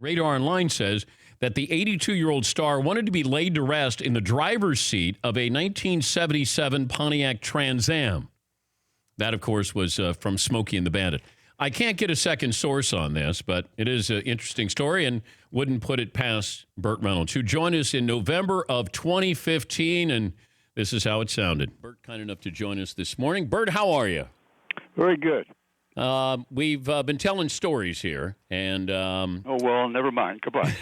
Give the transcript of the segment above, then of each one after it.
Radar Online says that the 82-year-old star wanted to be laid to rest in the driver's seat of a 1977 Pontiac Trans Am. That, of course, was from Smokey and the Bandit. I can't get a second source on this, but it is an interesting story and wouldn't put it past Burt Reynolds, who joined us in November of 2015, and this is how it sounded. Burt, kind enough to join us this morning. Burt, how are you? Very good. We've been telling stories here, and... Oh, well, never mind. Goodbye.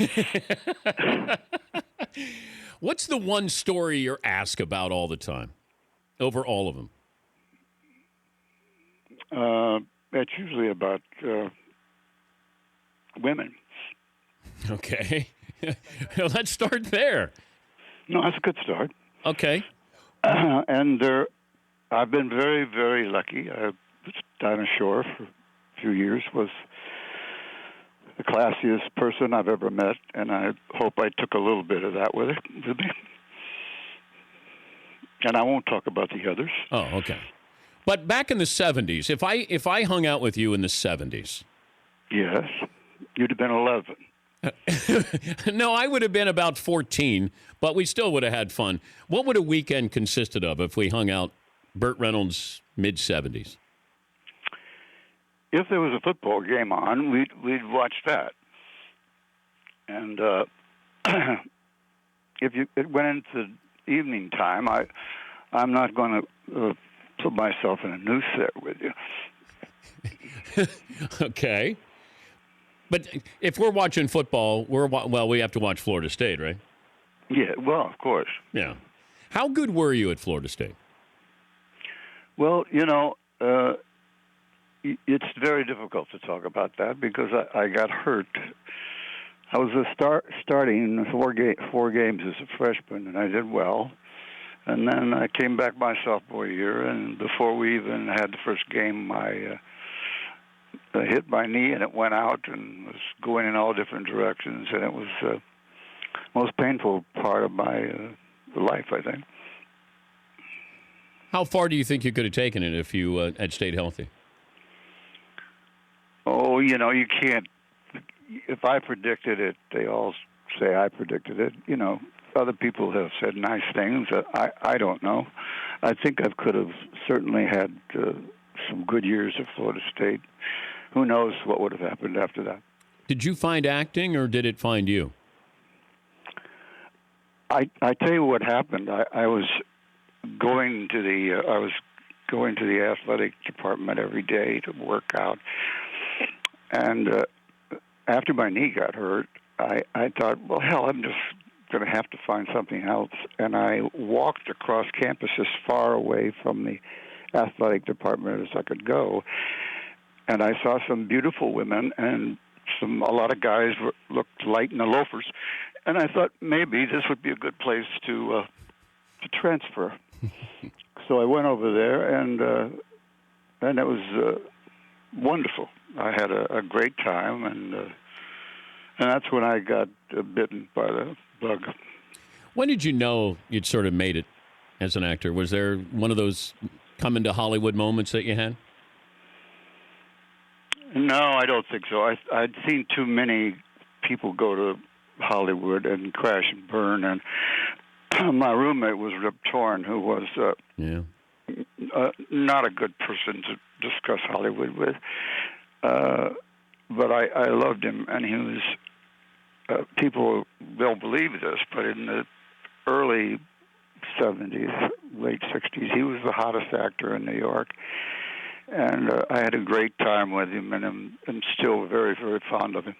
What's the one story you're asked about all the time, over all of them? It's usually about women. Okay. Let's start there. No, that's a good start. Okay. And I've been very, very lucky. Dinah Shore for a few years was the classiest person I've ever met, and I hope I took a little bit of that with me. And I won't talk about the others. Oh, okay. But back in the 70s, if I hung out with you in the 70s. Yes, you'd have been 11. No, I would have been about 14, but we still would have had fun. What would a weekend consisted of if we hung out Burt Reynolds mid-70s? If there was a football game on, we'd watch that. And if it went into evening time, I'm not going to put myself in a noose there with you. Okay. But if we're watching football, we have to watch Florida State, right? Yeah, well, of course. Yeah. How good were you at Florida State? Well, it's very difficult to talk about that because I got hurt. I was starting four games as a freshman, and I did well. And then I came back my sophomore year, and before we even had the first game, I hit my knee, and it went out and was going in all different directions, and it was the most painful part of my life, I think. How far do you think you could have taken it if you had stayed healthy? Oh, you can't. If I predicted it, they all say I predicted it. Other people have said nice things. I don't know. I think I could have certainly had some good years at Florida State. Who knows what would have happened after that? Did you find acting, or did it find you? I tell you what happened. I was going to the athletic department every day to work out, and after my knee got hurt, I thought, well, hell, I'm just going to have to find something else. And I walked across campus as far away from the athletic department as I could go. And I saw some beautiful women, and a lot of guys looked light in the loafers. And I thought maybe this would be a good place to transfer. So I went over there, and it was wonderful. I had a great time, and that's when I got bitten by the bug. When did you know you'd sort of made it as an actor? Was there one of those coming to Hollywood moments that you had? No, I don't think so. I'd seen too many people go to Hollywood and crash and burn, and my roommate was Rip Torn, who was not a good person to discuss Hollywood with. But I loved him, and he was, people don't believe this, but in the early 70s, late 60s, he was the hottest actor in New York. And I had a great time with him, and I'm still very, very fond of him.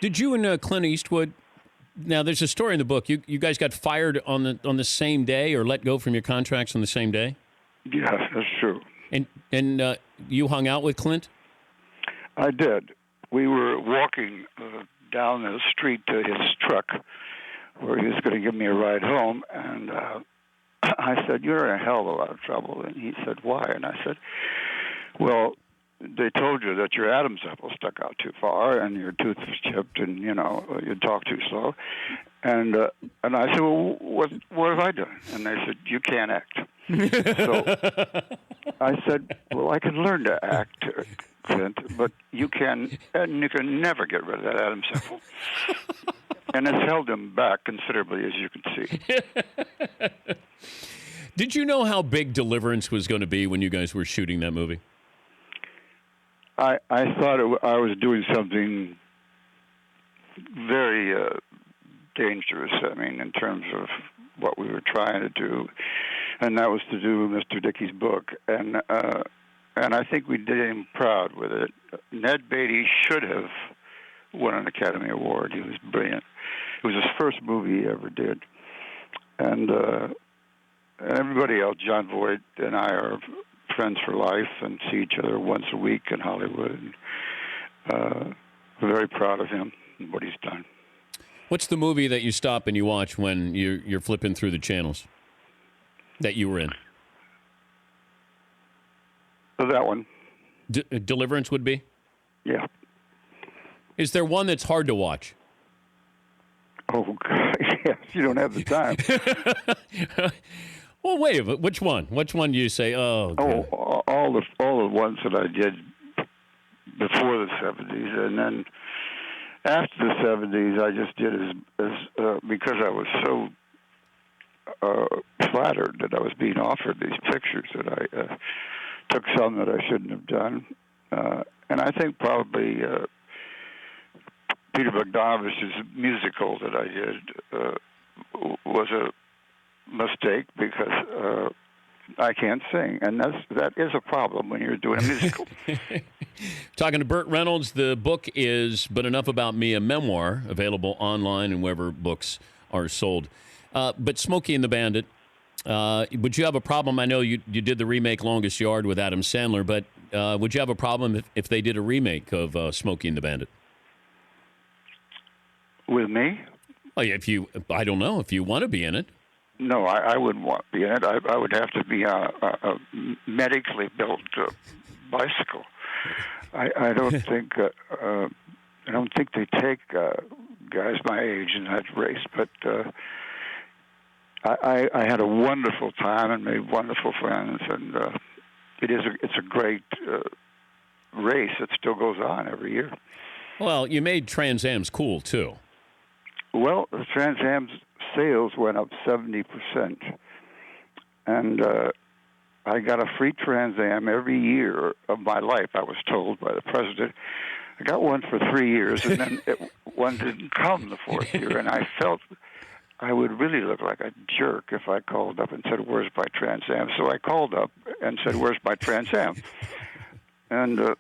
Did you and Clint Eastwood, now there's a story in the book, you guys got fired on the same day or let go from your contracts on the same day? Yes, that's true. And you hung out with Clint? I did. We were walking down the street to his truck where he was going to give me a ride home, and I said, "You're in a hell of a lot of trouble." And he said, "Why?" And I said, "Well, they told you that your Adam's apple stuck out too far and your tooth was chipped and, you talk too slow." And I said, "Well, what have I done?" And they said, "You can't act." So I said, "Well, I can learn to act." accent, but you can never get rid of that Adam sample. And it's held him back considerably, as you can see. Did you know how big Deliverance was going to be when you guys were shooting that movie? I thought I was doing something very dangerous. I mean, in terms of what we were trying to do, and that was to do Mr. Dickey's book, and I think we did him proud with it. Ned Beatty should have won an Academy Award. He was brilliant. It was his first movie he ever did, and everybody else, John Voight and I are friends for life and see each other once a week in Hollywood. And, we're very proud of him and what he's done. What's the movie that you stop and you watch when you're flipping through the channels that you were in? That one. Deliverance would be? Yeah. Is there one that's hard to watch? Oh, God, yes. You don't have the time. Well, wait, which one? Which one do you say, oh, God. Oh, all the ones that I did before the 70s, and then after the 70s, I just did as because I was so flattered that I was being offered these pictures that I took some that I shouldn't have done, and I think probably Peter Bogdanovich's musical that I did was a mistake because I can't sing, and that is a problem when you're doing a musical. Talking to Burt Reynolds, the book is But Enough About Me, a memoir, available online and wherever books are sold. But Smokey and the Bandit, would you have a problem? I know you did the remake Longest Yard with Adam Sandler, but would you have a problem if they did a remake of Smokey and the Bandit? With me? Oh, yeah, I don't know, if you want to be in it. No, I wouldn't want to be in it. I would have to be a medically built bicycle. I don't think they take guys my age in that race. But I had a wonderful time and made wonderful friends, and it's a great race that still goes on every year. Well, you made Trans Ams cool too. Well, the Trans Ams sales went up 70%, and I got a free Trans Am every year of my life, I was told by the president. I got one for 3 years, and then one didn't come the fourth year, and I felt I would really look like a jerk if I called up and said, "Where's my Trans Am?" So I called up and said, "Where's my Trans Am?" And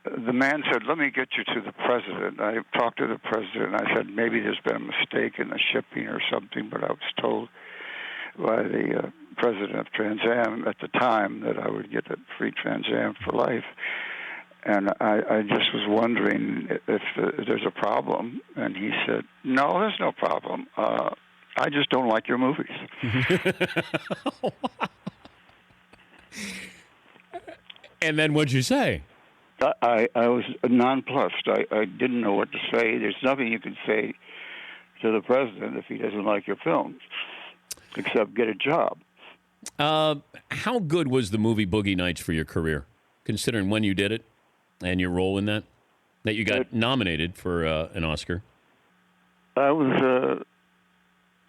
the man said, "Let me get you to the president." I talked to the president, and I said, maybe there's been a mistake in the shipping or something, but I was told by the president of Trans Am at the time that I would get a free Trans Am for life. And I just was wondering if there's a problem. And he said, "No, there's no problem. I just don't like your movies." And then what'd you say? I was nonplussed. I didn't know what to say. There's nothing you can say to the president if he doesn't like your films, except get a job. How good was the movie Boogie Nights for your career, considering when you did it and your role in that you got nominated for an Oscar? I was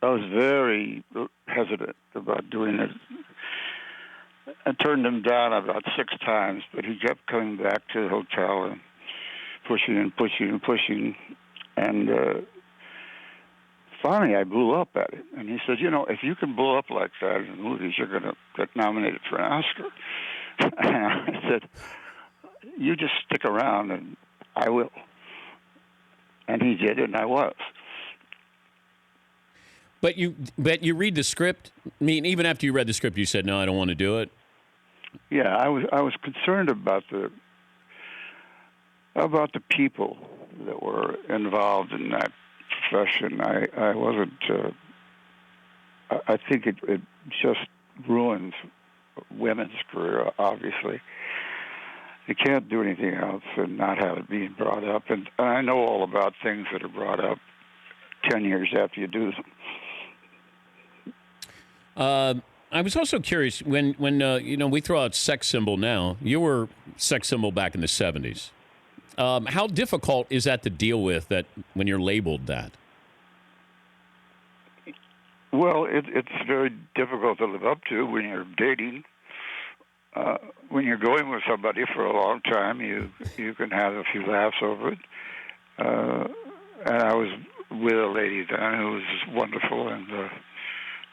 very hesitant about doing it. I turned him down about 6 times, but he kept coming back to the hotel and pushing and pushing and pushing. And finally, I blew up at it. And he said, "If you can blow up like that in the movies, you're going to get nominated for an Oscar." And I said, "You just stick around, and I will." And he did, and I was. But you read the script. I mean, even after you read the script, you said, "No, I don't want to do it." Yeah, I was concerned about the people that were involved in that profession. I wasn't. I think it just ruins women's career. Obviously, you can't do anything else and not have it being brought up. And I know all about things that are brought up 10 years after you do them. I was also curious when we throw out sex symbol now. You were sex symbol back in the 70s. How difficult is that to deal with that when you're labeled that? Well, it's very difficult to live up to when you're dating. When you're going with somebody for a long time, you can have a few laughs over it. And I was with a lady then who was wonderful and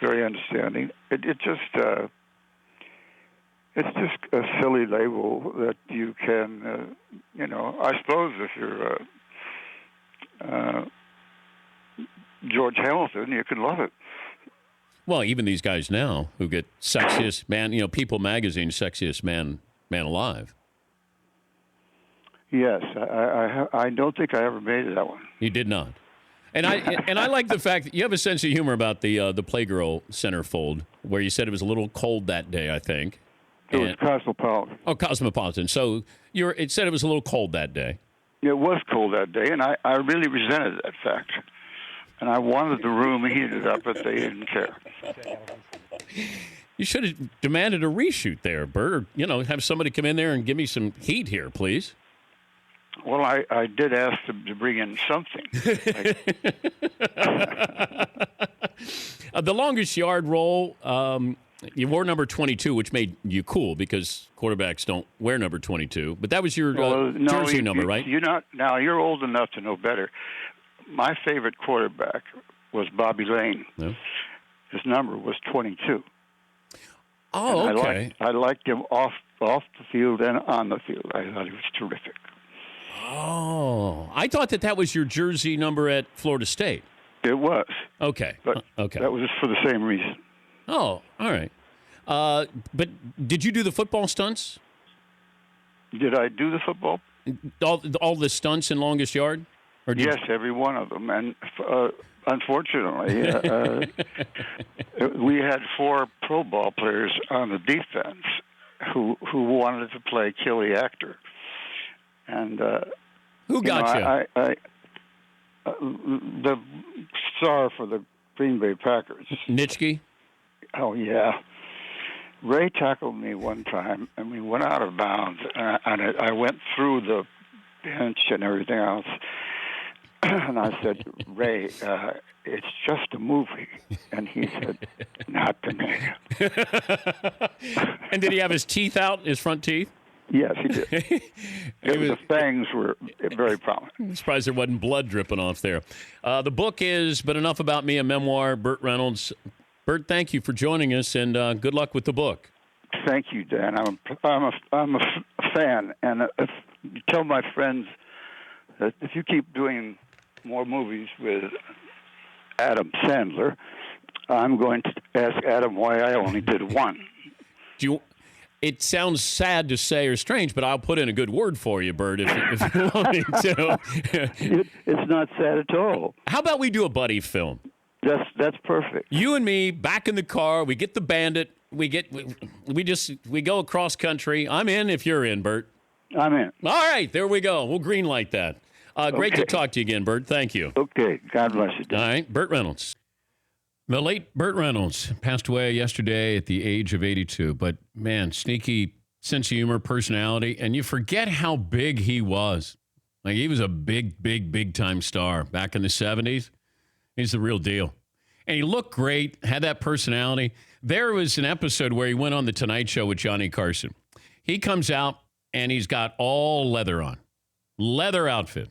very understanding. It's just a silly label that you can, I suppose if you're George Hamilton, you can love it. Well, even these guys now who get sexiest man, People Magazine, sexiest man alive. Yes, I don't think I ever made that one. You did not. And I like the fact that you have a sense of humor about the Playgirl centerfold, where you said it was a little cold that day, I think. It was Cosmopolitan. Oh, Cosmopolitan. So it said it was a little cold that day. It was cold that day, and I really resented that fact. And I wanted the room heated up, but they didn't care. You should have demanded a reshoot there, Burt. Or, have somebody come in there and give me some heat here, please. Well, I did ask them to bring in something. The longest yard role, you wore number 22, which made you cool because quarterbacks don't wear number 22. But that was your jersey number, right? Now, you're old enough to know better. My favorite quarterback was Bobby Lane. Yeah. His number was 22. Oh, okay. I liked him off the field and on the field. I thought he was terrific. Oh, I thought that was your jersey number at Florida State. It was. Okay. Okay. That was for the same reason. Oh, all right. But did you do the football stunts? Did I do the football? All the stunts in longest yard? Yes, every one of them. And unfortunately, we had 4 Pro Bowl players on the defense who wanted to play kill the actor. And who got you? The star for the Green Bay Packers. Nitschke? Oh, yeah. Ray tackled me one time, and we went out of bounds. And I went through the bench and everything else. And I said, Ray, it's just a movie. And he said, not to me. And did he have his teeth out, his front teeth? Yes, he did. The fangs were very prominent. I'm surprised there wasn't blood dripping off there. The book is But Enough About Me, a memoir, Burt Reynolds. Burt, thank you for joining us, and good luck with the book. Thank you, Dan. I'm a fan, and tell my friends that if you keep doing more movies with Adam Sandler, I'm going to ask Adam why I only did one. It sounds sad to say or strange, but I'll put in a good word for you, Burt, if you want me to. It's not sad at all. How about we do a buddy film? That's perfect. You and me back in the car. We get the Bandit. We go across country. I'm in if you're in, Burt. I'm in. All right, there we go. We'll greenlight that. Great to talk to you again, Burt. Thank you. Okay. God bless you. All right, Burt Reynolds. The late Burt Reynolds passed away yesterday at the age of 82. But, man, sneaky sense of humor, personality, and you forget how big he was. Like, he was a big time star back in the 70s. He's the real deal. And he looked great, had that personality. There was an episode where he went on The Tonight Show with Johnny Carson. He comes out, and he's got all leather on. Leather outfit.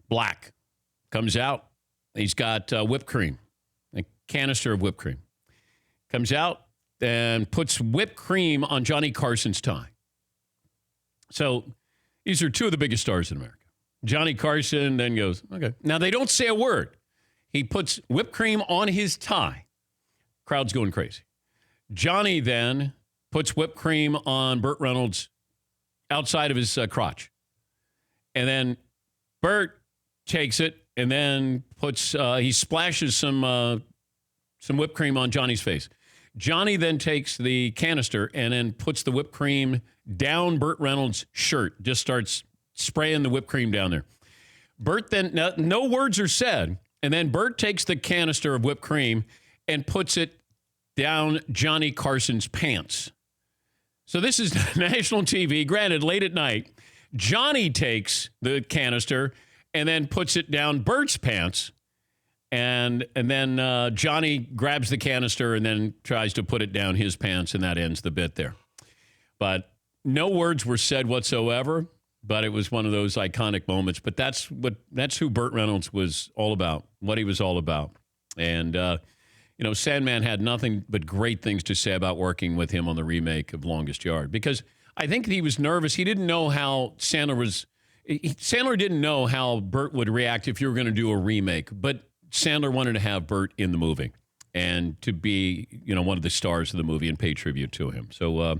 Black. Comes out. He's got whipped cream. A canister of whipped cream. Comes out and puts whipped cream on Johnny Carson's tie. So these are 2 of the biggest stars in America. Johnny Carson then goes, okay. Now, they don't say a word. He puts whipped cream on his tie. Crowd's going crazy. Johnny then puts whipped cream on Burt Reynolds' outside of his crotch. And then Burt takes it and then he splashes some whipped cream on Johnny's face. Johnny then takes the canister and then puts the whipped cream down Burt Reynolds' shirt, just starts spraying the whipped cream down there. Burt then, no words are said, and then Burt takes the canister of whipped cream and puts it down Johnny Carson's pants. So this is national TV. Granted, late at night, Johnny takes the canister and then puts it down Burt's pants. And then Johnny grabs the canister and then tries to put it down his pants, and that ends the bit there. But no words were said whatsoever, but it was one of those iconic moments. But that's who Burt Reynolds was all about, what he was all about. And, Sandman had nothing but great things to say about working with him on the remake of Longest Yard, because I think he was nervous. He didn't know how Sandler didn't know how Burt would react if you were going to do a remake, but Sandler wanted to have Burt in the movie and to be, one of the stars of the movie and pay tribute to him. So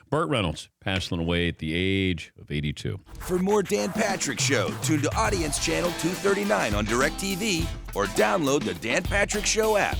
Burt Reynolds passing away at the age of 82. For more Dan Patrick Show, tune to Audience Channel 239 on DirecTV or download the Dan Patrick Show app.